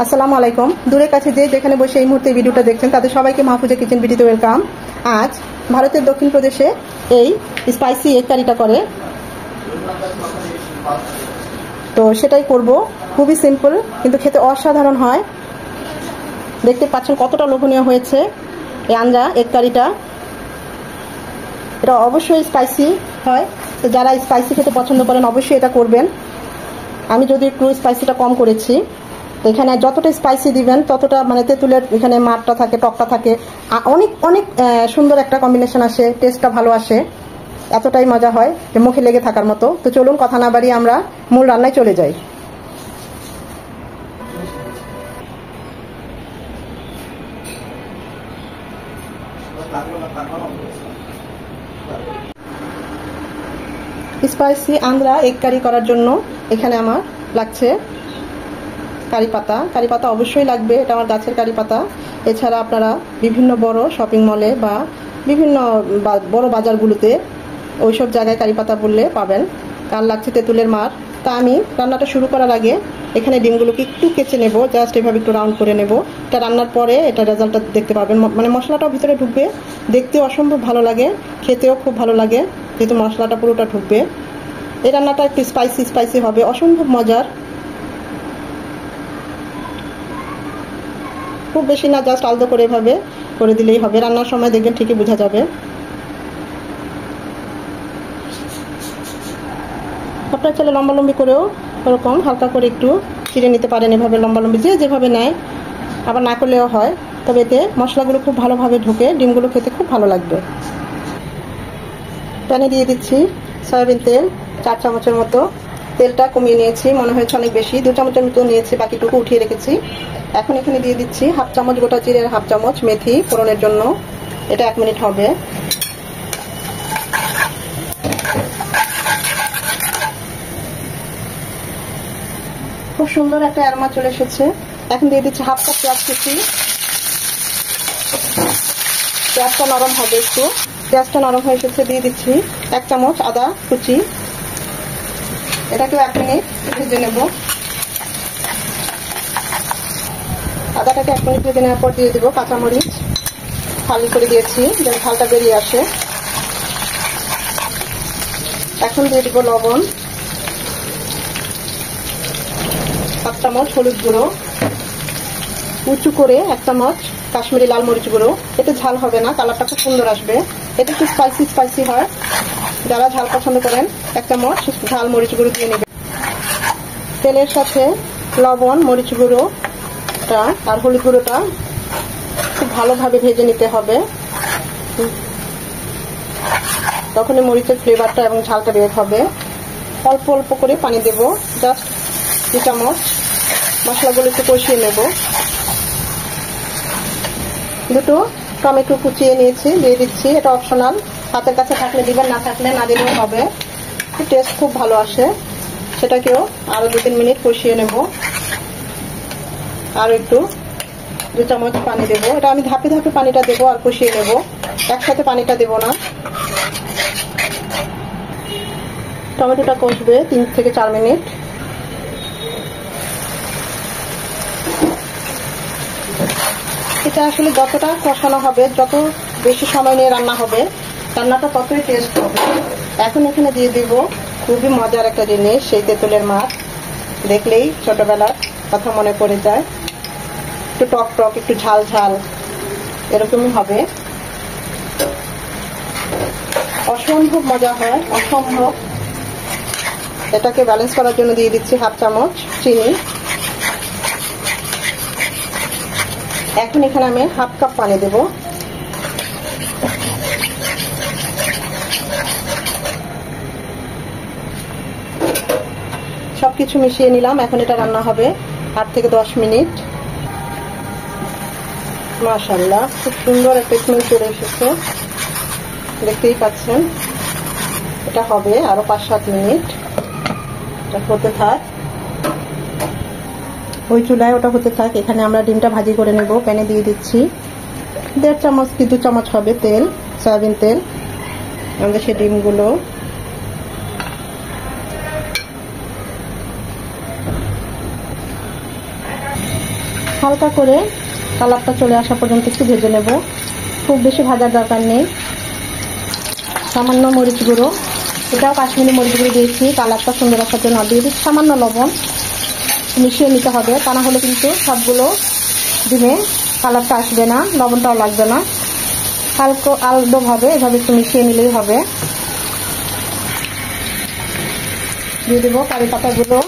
আসসালামু আলাইকুম। দূরের কাছে যে যেখানে বসে এই মুহূর্তে ভিডিওটা দেখছেন তাদের সবাইকে মাহফুজা কিচেন ভিডিওতে ওয়েলকাম। আজ ভারতের দক্ষিণ প্রদেশে এই স্পাইসি এগ কারিটা করে, তো সেটাই করব। খুবই সিম্পল কিন্তু খেতে অসাধারণ হয়। দেখতে পাচ্ছেন কতটা লোভনীয় হয়েছে এই আঞ্জা এগ কারিটা। এটা অবশ্যই স্পাইসি হয়, তো যারা স্পাইসি খেতে পছন্দ করেন অবশ্যই এটা করবেন। আমি যদি একটু স্পাইসিটা কম করেছি, তো এখানে যতটা স্পাইসি দিবেন ততটা মানে তেঁতুলের এখানে মারটা থাকে, টকটা থাকে, অনেক অনেক সুন্দর একটা কম্বিনেশন আসে, টেস্টটা ভালো আসে, এতটাই মজা হয় যে মুখে লেগে থাকার মতো। তো চলুন কথা না বাড়িয়ে আমরা মূল রান্নায় চলে যাই। স্পাইসি আন্ধ্রা এগ কারি করার জন্য এখানে আমার লাগছে কারি পাতা। কারি পাতা অবশ্যই লাগবে, এটা আমার গাছের কারি পাতা। এছাড়া আপনারা বিভিন্ন বড় শপিং মলে বা বিভিন্ন বড় বাজারগুলোতে ওইসব জায়গায় কারি পাতা বললে পাবেন। আর লাগছে তেঁতুলের মার। তা আমি রান্নাটা শুরু করার আগে এখানে ডিমগুলোকে একটু কেচে নেব, জাস্ট এভাবে একটু রাউন্ড করে নেব। এটা রান্নার পরে এটা রেজাল্টটা দেখতে পাবেন, মানে মশলাটাও ভিতরে ঢুকবে, দেখতে অসম্ভব ভালো লাগে, খেতেও খুব ভালো লাগে যেহেতু মশলাটা পুরোটা ঢুকবে। এই রান্নাটা একটু স্পাইসি স্পাইসি হবে, অসম্ভব মজার। খুব বেশি না, জাস্ট আলতো করে এভাবে করে দিলেই হবে। রান্নার সময় দেখবেন ঠিকই বোঝা যাবে। আপনার চাইলে লম্বালম্বি করেও এরকম হালকা করে একটু চিড়ে নিতে পারেন, এভাবে লম্বালম্বি যে যেভাবে নেয়, আবার না করলেও হয়। তবে এতে মশলাগুলো খুব ভালোভাবে ঢুকে ডিমগুলো খেতে খুব ভালো লাগবে। প্যানে দিয়ে দিচ্ছি সয়াবিন তেল 4 চামচের মতো। তেলটা কমিয়ে নিয়েছি, মনে হয়েছে অনেক বেশি, 2 চামচের মতো নিয়েছি, বাকিটুকু উঠিয়ে রেখেছি। এখন এখানে দিয়ে দিচ্ছি 1/2 চামচ গোটা জিরে আর 1/2 চামচ মেথি ফোড়নের জন্য। এটা 1 মিনিট হবে। খুব সুন্দর একটা অ্যারোমা চলে এসেছে। এখন দিয়ে দিচ্ছি 1/2 কাপ পেঁয়াজ কুচি। পেঁয়াজটা নরম হবে একটু। পেঁয়াজটা নরম হয়ে এসেছে, দিয়ে দিচ্ছি 1 চামচ আদা কুচি। এটাকেও 1 মিনিট ভেজে নেব। আদাটাকে 1 মিনিট ভেজে নেওয়ার পর দিয়ে দেবো কাঁচামরিচ, ফালি করে দিয়েছি যেন ঝালটা বেরিয়ে আসে। এখন দিয়ে দেবো লবণ, 1 চামচ হলুদ গুঁড়ো, উঁচু করে 1 চামচ কাশ্মীরি লাল মরিচ গুঁড়ো। এতে ঝাল হবে না, কালারটা খুব সুন্দর আসবে। এটা একটু স্পাইসি স্পাইসি হয়, যারা ঝাল পছন্দ করেন 1 চামচ ঝাল মরিচ গুঁড়ো দিয়ে নেবেন। তেলের সাথে লবণ, মরিচ গুঁড়োটা আর হলুদ গুঁড়োটা খুব ভালোভাবে ভেজে নিতে হবে, তখনই মরিচের ফ্লেভারটা এবং ঝালটা বের হবে। অল্প অল্প করে পানি দেব, জাস্ট 2 চামচ। মশলাগুলো একটু কষিয়ে নেব। 2 টমেটো কুচিয়ে নিয়েছি, দিয়ে দিচ্ছি। এটা অপশনাল, হাতের কাছে থাকলে দিবেন, না থাকলে না দিলেও হবে, টেস্ট খুব ভালো আসে। সেটাকেও আরো 2-3 মিনিট কষিয়ে নেব। আর একটু 2 চামচ পানি দেবো। এটা আমি ধাপে ধাপে পানিটা দেবো আর কষিয়ে নেব, একসাথে পানিটা দেব না। টমেটোটা কষবে 3 থেকে 4 মিনিট। এটা আসলে যতটা কষানো হবে, যত বেশি সময় নিয়ে রান্না হবে, রান্নাটা ততই টেস্ট হবে। এখন এখানে দিয়ে দিব খুবই মজার একটা জিনিস, সেই তেঁতুলের মাছ। দেখলেই ছোটবেলার কথা মনে পড়ে যায়। একটু টক টক, একটু ঝাল ঝাল এরকমই হবে, অসম্ভব মজা হয়, অসম্ভব। এটাকে ব্যালেন্স করার জন্য দিয়ে দিচ্ছি 1/2 চামচ চিনি। এখন এখানে আমি 1/2 কাপ পানি দেব। সবকিছু মিশিয়ে নিলাম। এখন এটা রান্না হবে 8 থেকে 10 মিনিট। মাশাআল্লাহ, খুব সুন্দর একটা স্মেল চলে এসেছে, দেখতেই পাচ্ছেন। এটা হবে আরো 5-7 মিনিট। এটা হতে থাক, ওই চুলায় ওটা হতে থাক। এখানে আমরা ডিমটা ভাজি করে নেব। প্যানে দিয়ে দিচ্ছি 1.5 চামচ কি 2 চামচ হবে তেল, সয়াবিন তেল। আমাদের সেই ডিমগুলো হালকা করে কালারটা চলে আসা পর্যন্ত একটু ভেজে নেব। খুব বেশি ভাজার দরকার নেই। সামান্য মরিচ গুঁড়ো, এটাও কাশ্মীরি মরিচ গুঁড়ো দিয়েছি কালারটা সুন্দর আসার জন্য। দিয়ে দিচ্ছি সামান্য লবণ, মিশিয়ে নিতে হবে, তা না হলে কিন্তু সবগুলো ডিমে কালারটা আসবে না, লবণটাও লাগবে না। হালকা আলদোভাবে এভাবে একটু মিশিয়ে নিলেই হবে। দিয়ে দেবো কারি পাতাগুলো।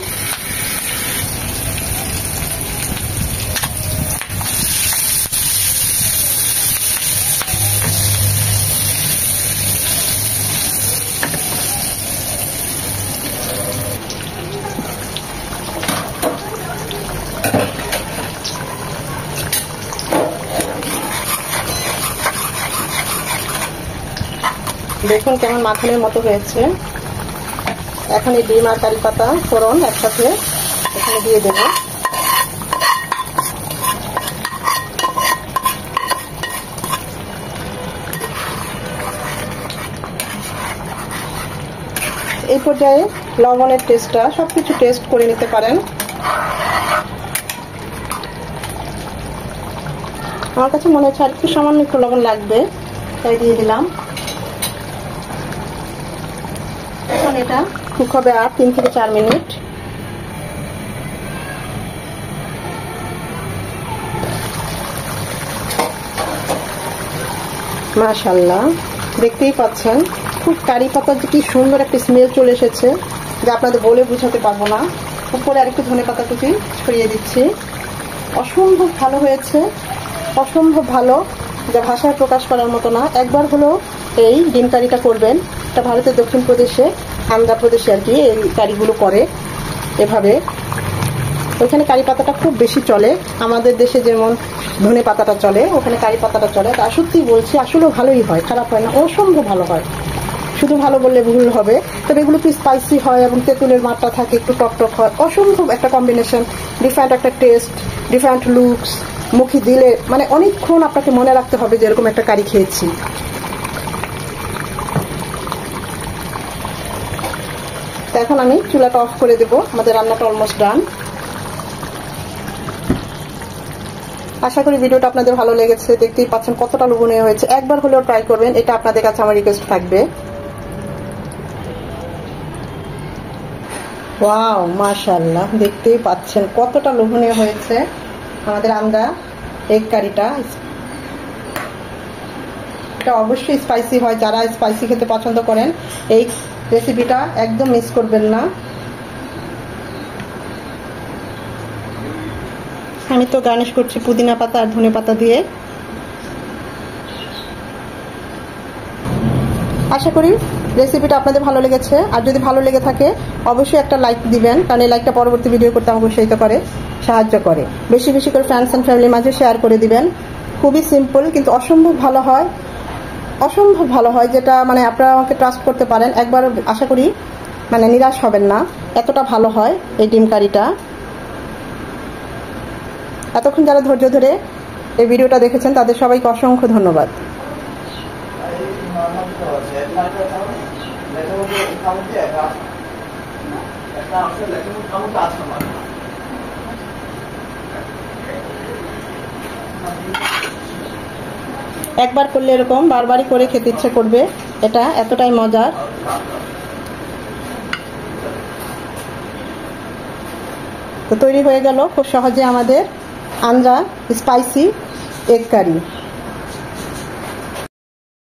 দেখুন কেমন মাখনের মতো হয়েছে। এখন এই ডিম আর কারি পাতা ফোড়ন একসাথে এখানে দিয়ে দেব। এই পর্যায়ে লবণের টেস্টটা সবকিছু টেস্ট করে নিতে পারেন। আমার কাছে মনে হচ্ছে আর একটু সামান্য একটু লবণ লাগবে, তাই দিয়ে দিলাম। এখন এটা কুক হবে আর 3 থেকে 4 মিনিট। মাশাআল্লাহ, দেখতেই পাচ্ছেন খুব কারি পাতার যে কি সুন্দর একটা স্মেল চলে এসেছে, যা আপনাদের বলে বোঝাতে পারবো না। উপরে আরেকটু ধনেপাতা কুচি ছড়িয়ে দিচ্ছি। অসম্ভব ভালো হয়েছে, অসম্ভব ভালো, যা ভাষায় প্রকাশ করার মতো না। একবার হলো এই ডিম কারিটা করবেন। এটা ভারতের দক্ষিণ প্রদেশে, আন্ধ্রপ্রদেশে আর কি এই কারিগুলো করে এভাবে। ওইখানে কারি পাতাটা খুব বেশি চলে, আমাদের দেশে যেমন ধনে পাতাটা চলে, ওখানে কারি পাতাটা চলে। তা সত্যি বলছি, আসলে ভালোই হয়, খারাপ হয় না, অসম্ভব ভালো হয়। শুধু ভালো বললে ভুল হবে। তবে এগুলো একটু স্পাইসি হয় এবং তেঁতুলের মাত্রা থাকে, একটু টকটক হয়। অসম্ভব একটা কম্বিনেশন, ডিফারেন্ট একটা টেস্ট, ডিফারেন্ট লুকস। মুখে দিলে মানে অনেকক্ষণ আপনাকে মনে রাখতে হবে যে এরকম একটা কারি খেয়েছি। এখন আমি চুলাটা অফ করে দেব। আমাদের রান্নাটা অলমোস্ট ডান। আশা করি ভিডিওটা আপনাদের ভালো লেগেছে। দেখতেই পাচ্ছেন কতটা লোভনীয় হয়েছে। একবার হলেও ট্রাই করবেন, এটা আপনাদের কাছে আমার রিকোয়েস্ট থাকবে। ওয়াও, মাশাআল্লাহ, দেখতেই পাচ্ছেন কতটা লোভনীয় হয়েছে আমাদের আন্ডা এগ কারিটা। এটা অবশ্যই স্পাইসি হয়, যারা স্পাইসি খেতে পছন্দ করেন এই রেসিপিটা একদম মিস করবেন না। আমি তো গার্নিশ করছি পুদিনা পাতা আর ধনে পাতা দিয়ে। আশা করি রেসিপিটা আপনাদের ভালো লেগেছে। আর যদি ভালো লেগে থাকে অবশ্যই একটা লাইক দিবেন, কারণ এই লাইকটা পরবর্তী ভিডিও করতে অবশ্যই করে সাহায্য করে। বেশি বেশি করে ফ্রেন্ডস অ্যান্ড ফ্যামিলির মাঝে শেয়ার করে দিবেন। খুবই সিম্পল কিন্তু অসম্ভব ভালো হয়, অসম্ভব ভালো হয়, যেটা মানে আপনারা আমাকে ট্রাস্ট করতে পারেন। একবার আশা করি মানে নিরাশ হবেন না, এতটা ভালো হয় এই ডিম কারিটা। এতক্ষণ যারা ধৈর্য ধরে এই ভিডিওটা দেখেছেন তাদের সবাইকে অসংখ্য ধন্যবাদ। একবার করলে এরকম বারবারই করে খেতে ইচ্ছে করবে, এটা এতটাই মজার। তো তৈরি হয়ে গেল খুব সহজে আমাদের আন্ডা স্পাইসি এগ কারি।